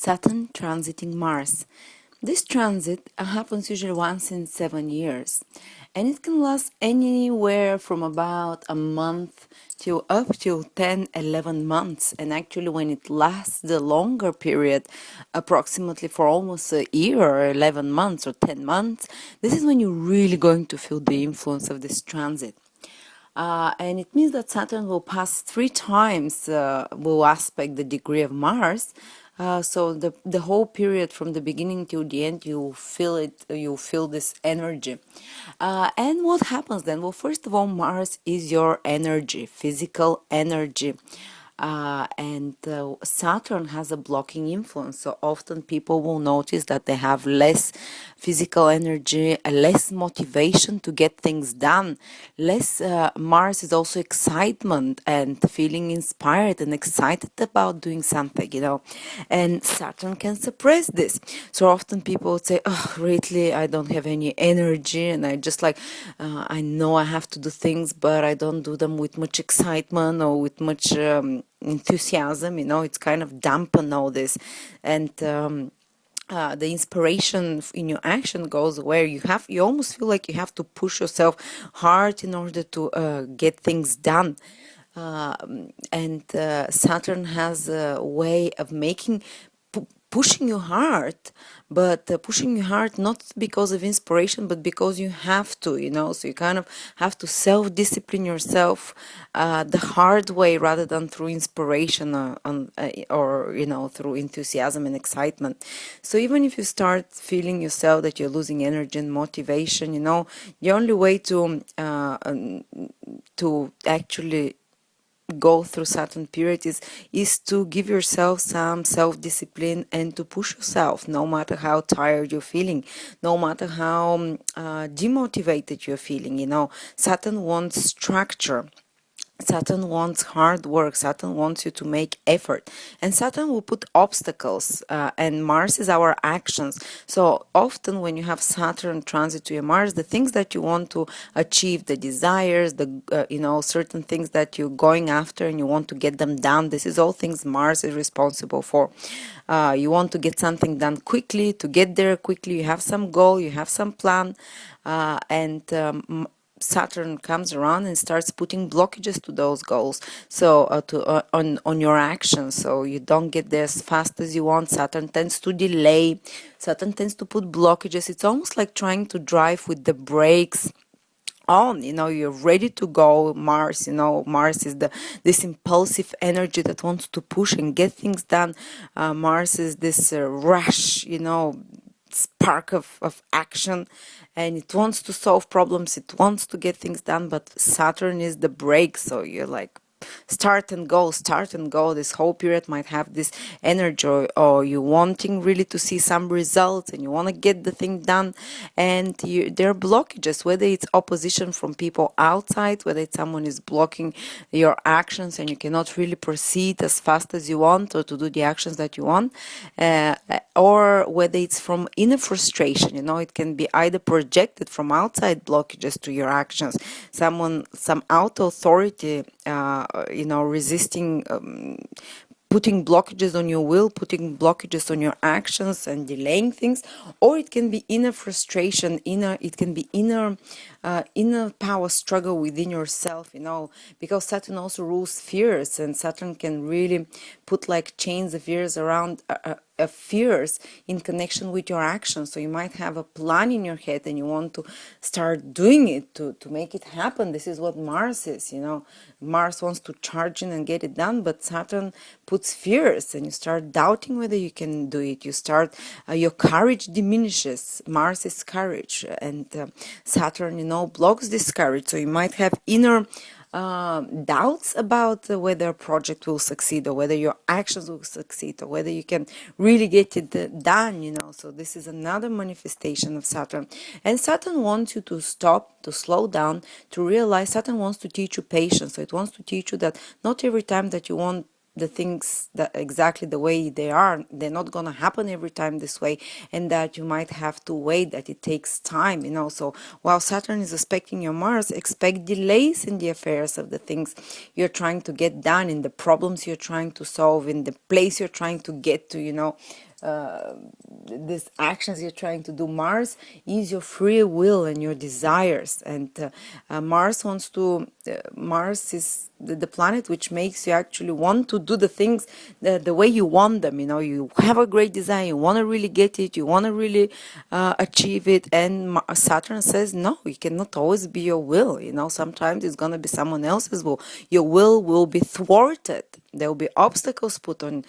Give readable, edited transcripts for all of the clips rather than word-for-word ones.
Saturn transiting Mars. This transit happens usually once in 7 years, and it can last anywhere from about a month to up to 10, 11 months. And actually, when it lasts the longer period, approximately for almost a year or 11 months or 10 months, this is when you're really going to feel the influence of this transit. And it means that Saturn will pass 3 times, will aspect the degree of Mars. So the whole period from the beginning till the end, you feel it, you feel this energy. And what happens then? Well, first of all, Mars is your energy, physical energy. And Saturn has a blocking influence, so often people will notice that they have less physical energy, less motivation to get things done, less. Mars is also excitement and feeling inspired and excited about doing something, and Saturn can suppress this. So often people would say, "Oh, really, I don't have any energy, and I just I know I have to do things, but I don't do them with much excitement or with much enthusiasm. It's kind of dampen all this." And the inspiration in your action goes where you almost feel like you have to push yourself hard in order to get things done. And Saturn has a way of pushing you hard, but pushing you hard not because of inspiration, but because you have to, so you kind of have to self-discipline yourself the hard way rather than through inspiration or through enthusiasm and excitement. So even if you start feeling yourself that you're losing energy and motivation, the only way to actually go through Saturn period is to give yourself some self-discipline and to push yourself, no matter how tired you're feeling, no matter how demotivated you're feeling. Saturn wants structure. Saturn wants hard work. Saturn wants you to make effort, and Saturn will put obstacles, and Mars is our actions. So often when you have Saturn transit to your Mars, the things that you want to achieve, the desires, certain things that you're going after and you want to get them done, this is all things Mars is responsible for. You want to get something done quickly, to get there quickly, you have some goal, you have some plan, and Saturn comes around and starts putting blockages to those goals, so on your actions, so you don't get there as fast as you want. Saturn tends to delay. Saturn tends to put blockages. It's almost like trying to drive with the brakes on. You're ready to go. Mars, Mars is this impulsive energy that wants to push and get things done. Mars is this rush, spark of action, and it wants to solve problems, it wants to get things done. But Saturn is the brake, so you're like start and go. This whole period might have this energy, or you wanting really to see some results and you want to get the thing done, and there are blockages, whether it's opposition from people outside, whether it's someone is blocking your actions and you cannot really proceed as fast as you want or to do the actions that you want, or whether it's from inner frustration. It can be either projected from outside blockages to your actions, some authority resisting, putting blockages on your will, putting blockages on your actions and delaying things. Or it can be inner frustration, it can be inner power struggle within yourself, because Saturn also rules fears, and Saturn can really put like chains of fears around fears in connection with your actions. So you might have a plan in your head and you want to start doing it to make it happen. This is what Mars is. Mars wants to charge in and get it done, but Saturn puts fears and you start doubting whether you can do it. You start, your courage diminishes. Mars is courage, and Saturn, blocks this courage. So you might have inner doubts about whether a project will succeed, or whether your actions will succeed, or whether you can really get it done. So this is another manifestation of Saturn. And Saturn wants you to stop, to slow down, to realize. Saturn wants to teach you patience. So it wants to teach you that not every time that you want the things that exactly the way they are, they're not going to happen every time this way, and that you might have to wait, that it takes time. So while Saturn is aspecting your Mars, expect delays in the affairs of the things you're trying to get done, in the problems you're trying to solve, in the place you're trying to get to. these actions you're trying to do. Mars is your free will and your desires, and Mars is the planet which makes you actually want to do the things the way you want them. You know, you have a great design, you want to really get it, you want to really achieve it, and Saturn says no, it cannot always be your will. You know, sometimes it's gonna be someone else's will. Your will be thwarted. There will be obstacles put on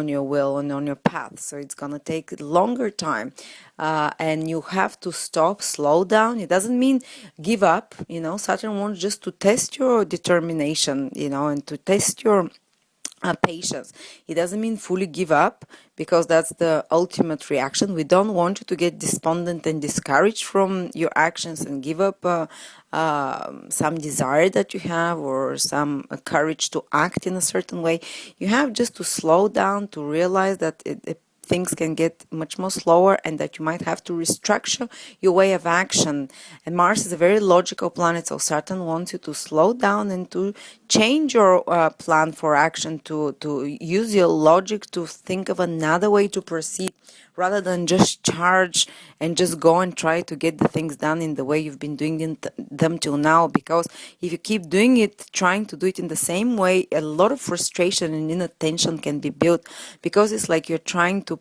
your will and on your path, so it's gonna take longer time, and you have to stop, slow down. It doesn't mean give up. You know, Saturn wants just to test your determination, you know, and to test your patience. It doesn't mean fully give up, because that's the ultimate reaction. We don't want you to get despondent and discouraged from your actions and give up some desire that you have, or some courage to act in a certain way. You have just to slow down, to realize that things can get much more slower, and that you might have to restructure your way of action. And Mars is a very logical planet, so Saturn wants you to slow down and to change your plan for action, to use your logic to think of another way to proceed, rather than just charge and just go and try to get the things done in the way you've been doing them till now. Because if you keep doing it, trying to do it in the same way, a lot of frustration and inattention can be built, because it's like you're trying to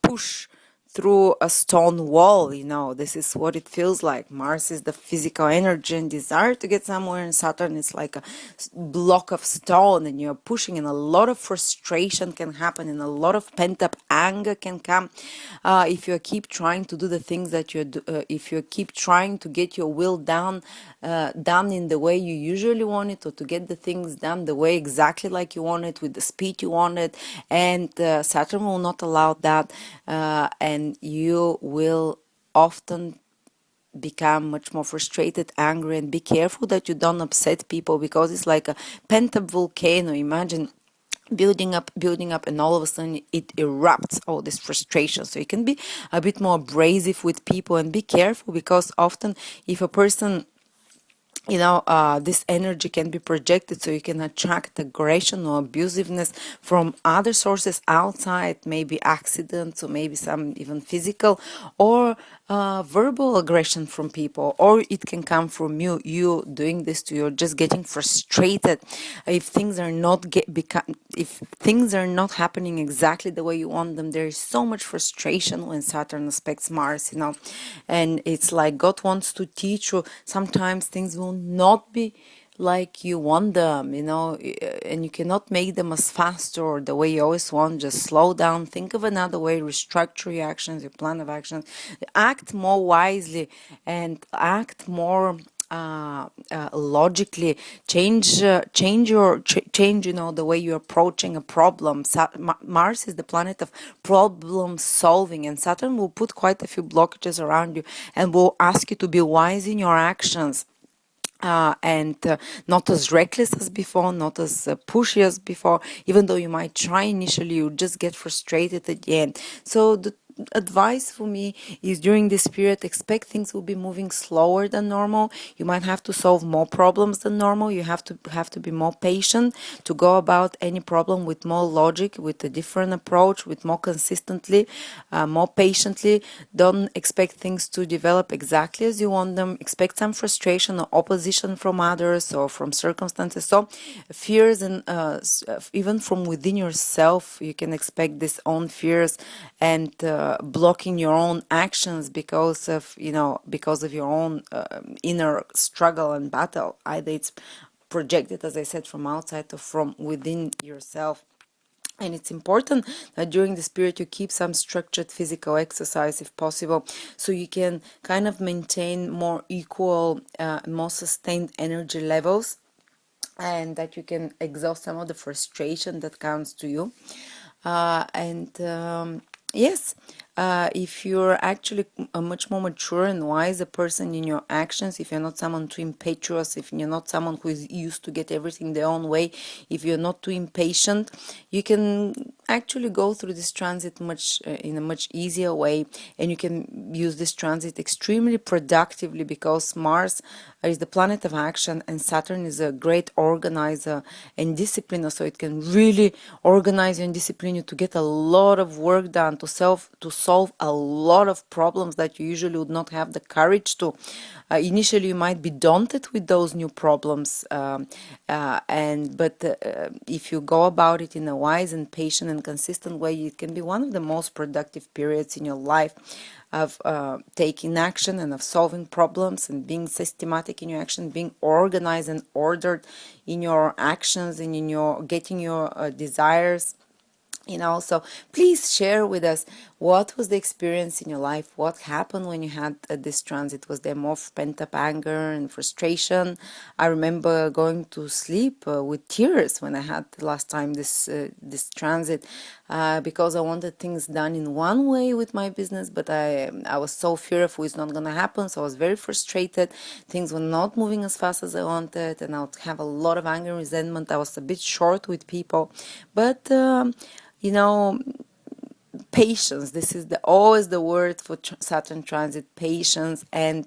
push through a stone wall. You know, this is what it feels like. Mars is the physical energy and desire to get somewhere, and Saturn is like a block of stone, and you're pushing, and a lot of frustration can happen, and a lot of pent-up anger can come if you keep trying to do the things that if you keep trying to get your will done in the way you usually want it, or to get the things done the way exactly like you want it, with the speed you want it. And Saturn will not allow that, and you will often become much more frustrated, angry, and be careful that you don't upset people, because it's like a pent-up volcano. Imagine building up, and all of a sudden it erupts, all this frustration. So you can be a bit more abrasive with people, and be careful, because often if a person, you know, this energy can be projected, so you can attract aggression or abusiveness from other sources outside, maybe accidents, or maybe some even physical or verbal aggression from people, or it can come from you doing this to you, just getting frustrated if things are not if things are not happening exactly the way you want them. There is so much frustration when Saturn aspects Mars, you know, and it's like God wants to teach you. Sometimes things will not be like you want them, you know, and you cannot make them as fast or the way you always want. Just slow down, think of another way, restructure your actions, your plan of actions, act more wisely, and act more logically. Change you know, the way you're approaching a problem. Mars is the planet of problem solving, and Saturn will put quite a few blockages around you, and will ask you to be wise in your actions. And not as reckless as before, not as pushy as before. Even though you might try initially, you just get frustrated at the end. So the advice for me is, during this period, expect things will be moving slower than normal. You might have to solve more problems than normal. You have to be more patient, to go about any problem with more logic, with a different approach, with more consistently, more patiently. Don't expect things to develop exactly as you want them. Expect some frustration or opposition from others or from circumstances. So fears, and even from within yourself, you can expect this own fears, and blocking your own actions because of your own inner struggle and battle. Either it's projected, as I said, from outside or from within yourself. And it's important that during this period you keep some structured physical exercise if possible, so you can kind of maintain more equal, more sustained energy levels, and that you can exhaust some of the frustration that comes to you. Yes, if you're actually a much more mature and wiser person in your actions, if you're not someone too impetuous, if you're not someone who is used to get everything their own way, if you're not too impatient, you can actually go through this transit much in a much easier way, and you can use this transit extremely productively, because Mars is the planet of action and Saturn is a great organizer and discipliner, so it can really organize you and discipline you to get a lot of work done, to solve a lot of problems that you usually would not have the courage to. Initially, you might be daunted with those new problems, but if you go about it in a wise and patient and consistent way, it can be one of the most productive periods in your life of taking action and of solving problems and being systematic in your action, being organized and ordered in your actions and in your getting your desires. So please share with us, what was the experience in your life? What happened when you had this transit? Was there more pent-up anger and frustration? I remember going to sleep with tears when I had the last time this transit, because I wanted things done in one way with my business, but I was so fearful it's not gonna happen, so I was very frustrated. Things were not moving as fast as I wanted, and I would have a lot of anger and resentment. I was a bit short with people, but you know, patience. This is always the word for Saturn transit: patience, and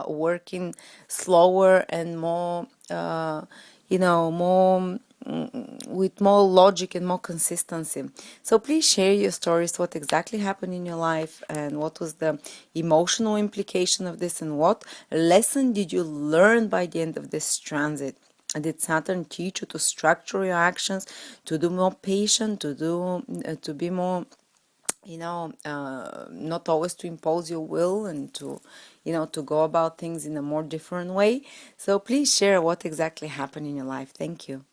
working slower and more, more with more logic and more consistency. So please share your stories, what exactly happened in your life, and what was the emotional implication of this, and what lesson did you learn by the end of this transit. Did Saturn teach you to structure your actions, to do more patient, to be more, not always to impose your will, and to go about things in a more different way. So please share what exactly happened in your life. Thank you.